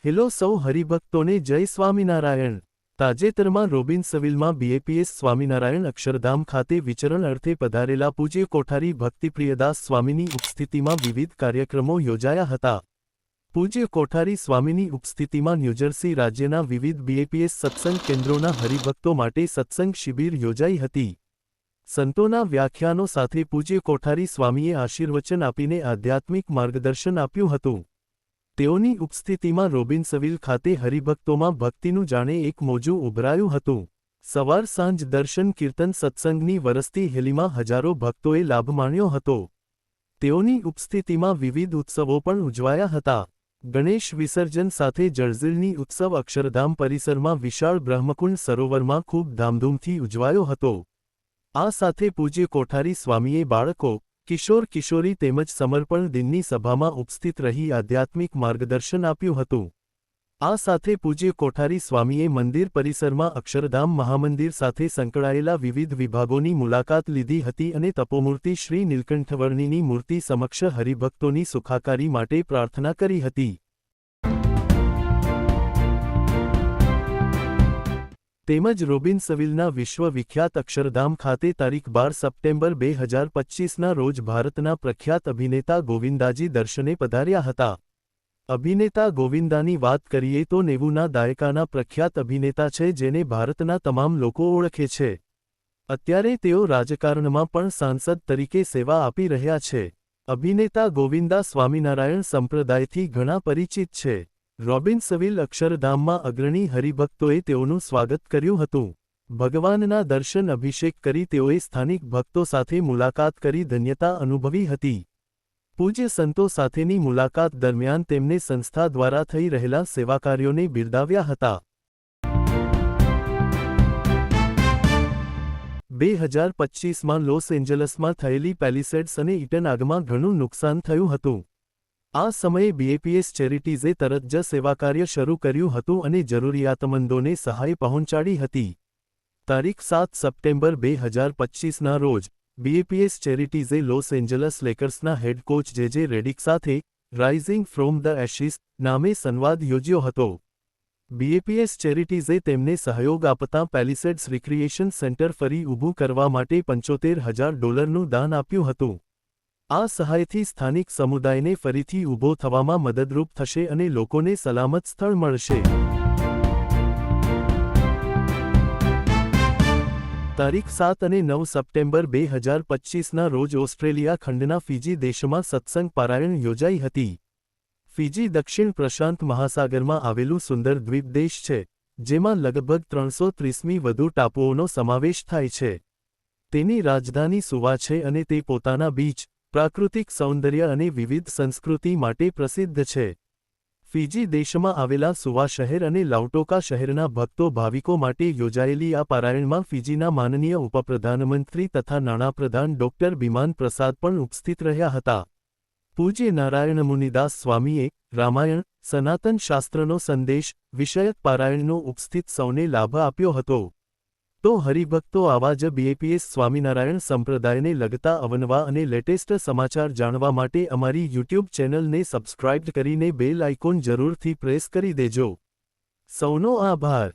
Hello સૌ હરિભક્તોને જય સ્વામિનારાયણ। તાજેતરમાં રોબિન્સવિલમાં બીએપીએસ સ્વામિનારાયણ અક્ષરધામ ખાતે વિચરણ અર્થે પધારેલા પૂજ્ય કોઠારી ભક્તિપ્રિયદાસ સ્વામીની ઉપસ્થિતિમાં વિવિધ કાર્યક્રમો યોજાયા હતા। પૂજ્ય કોઠારી સ્વામીની ઉપસ્થિતિમાં ન્યૂજર્સી રાજ્યના વિવિધ બીએપીએસ સત્સંગ કેન્દ્રોના હરિભક્તો માટે સત્સંગ શિબિર યોજાઈ હતી। સંતોના વ્યાખ્યાનો સાથે પૂજ્ય કોઠારી સ્વામીએ આશીર્વચન આપીને આધ્યાત્મિક માર્ગદર્શન આપ્યું હતું। તેઓની ઉપસ્થિતિમાં રોબિન્સવિલ ખાતે હરિભક્તોમાં ભક્તિનું જાણે એક મોજું ઉભરાયું હતું। સવાર સાંજ દર્શન કીર્તન સત્સંગની વરસતી હેલીમાં હજારો ભક્તોએ લાભ માણ્યો હતો। તેઓની ઉપસ્થિતિમાં વિવિધ ઉત્સવો પણ ઉજવાયા હતા। ગણેશ વિસર્જન સાથે જળઝીલની ઉત્સવ અક્ષરધામ પરિસરમાં વિશાળ બ્રહ્મકુંડ સરોવરમાં ખૂબ ધામધૂમથી ઉજવાયો હતો। આ સાથે પૂજ્ય કોઠારી સ્વામીએ બાળકો, કિશોર કિશોરી તેમજ સમર્પણ દિનની સભામાં ઉપસ્થિત રહી આધ્યાત્મિક માર્ગદર્શન આપ્યું હતું। આ સાથે પૂજ્ય કોઠારી સ્વામીએ મંદિર પરિસરમાં અક્ષરધામ મહામંદિર સાથે સંકળાયેલા વિવિધ વિભાગોની મુલાકાત લીધી હતી અને તપોમૂર્તિ શ્રી નીલકંઠવર્ણીની મૂર્તિ સમક્ષ હરિભક્તોની સુખાકારી માટે પ્રાર્થના કરી હતી। તેમજ રોબિન્સવિલના વિશ્વવિખ્યાત અક્ષરધામ ખાતે તારીખ 12 સપ્ટેમ્બર 2025ના રોજ ભારતના પ્રખ્યાત અભિનેતા ગોવિંદાજી દર્શને પધાર્યા હતા। અભિનેતા ગોવિંદાની વાત કરીએ તો 90ના દાયકાના પ્રખ્યાત અભિનેતા છે જેને ભારતના તમામ લોકો ઓળખે છે। અત્યારે તેઓ રાજકારણમાં પણ સાંસદ તરીકે સેવા આપી રહ્યા છે। અભિનેતા ગોવિંદા સ્વામિનારાયણ સંપ્રદાયથી ઘણા પરિચિત છે। રોબિન્સવિલ અક્ષરધામમાં અગ્રણી હરિભક્તોએ તેઓનું સ્વાગત કર્યું હતું। ભગવાનના દર્શન અભિષેક કરી તેઓએ સ્થાનિક ભક્તો સાથે મુલાકાત કરી ધન્યતા અનુભવી હતી। પૂજ્ય સંતો સાથેની મુલાકાત દરમિયાન તેમને સંસ્થા દ્વારા થઈ રહેલા સેવાકાર્યોને બિરદાવ્યા હતા। 2025માં લોસ એન્જલસમાં થયેલી પેલિસેડ્સ અને ઈટન આગમાં ઘણું નુકસાન થયું હતું। આ સમયે બીએપીએસ ચેરિટીઝે તરત જ સેવાકાર્ય શરૂ કર્યું હતું અને જરૂરિયાતમંદોને સહાય પહોંચાડી હતી। તારીખ 7 સપ્ટેમ્બર 2025ના રોજ બીએપીએસ ચેરિટીઝે લોસ એન્જલસ લેકર્સના હેડ કોચ જે રેડિક સાથે રાઇઝિંગ ફ્રોમ ધ એશિસ નામે સંવાદ યોજ્યો હતો। બીએપીએસ ચેરિટીઝે તેમને સહયોગ આપતા પેલિસેડ્સ રિક્રિએશન સેન્ટર ફરી ઊભું કરવા માટે $75,000નું દાન આપ્યું હતું। આ સહાયથી સ્થાનિક સમુદાયને ફરીથી ઊભો થવામાં મદદરૂપ થશે અને લોકોને સલામત સ્થળ મળશે। તારીખ 7 અને 9 સપ્ટેમ્બર 2025ના રોજ ઓસ્ટ્રેલિયા ખંડના ફિજી દેશમાં સત્સંગ પારાયણ યોજાઈ હતી। ફિજી દક્ષિણ પ્રશાંત મહાસાગરમાં આવેલું સુંદર દ્વીપ દેશ છે, જેમાં લગભગ 330મી વધુ ટાપુઓનો સમાવેશ થાય છે। તેની રાજધાની સુવા છે અને તે પોતાના બીચ, પ્રાકૃતિક સૌંદર્ય અને વિવિધ સંસ્કૃતિ માટે પ્રસિદ્ધ છે। ફિજી દેશમાં આવેલા સુવા શહેર અને લાઉટોકા શહેરના ભક્તો ભાવિકો માટે યોજાયેલી આ પારાયણમાં ફિજીના માનનીય ઉપપ્રધાનમંત્રી તથા નાણાપ્રધાન ડોક્ટર બિમાન પ્રસાદ પણ ઉપસ્થિત રહ્યા હતા। પૂજ્ય નારાયણ મુનિદાસ સ્વામીએ રામાયણ, સનાતન શાસ્ત્રનો સંદેશ વિષયક પારાયણનો ઉપસ્થિત સૌને લાભ આપ્યો હતો। તો હરિભક્તો આવા જ બીએપીએસ સ્વામિનારાયણ સંપ્રદાયને લગતા અવનવા અને લેટેસ્ટ સમાચાર જાણવા માટે અમારી યુટ્યુબ ચેનલને સબસ્ક્રાઇબ કરીને બેલ આઇકોન જરૂરથી પ્રેસ કરી દેજો। સૌનો આભાર।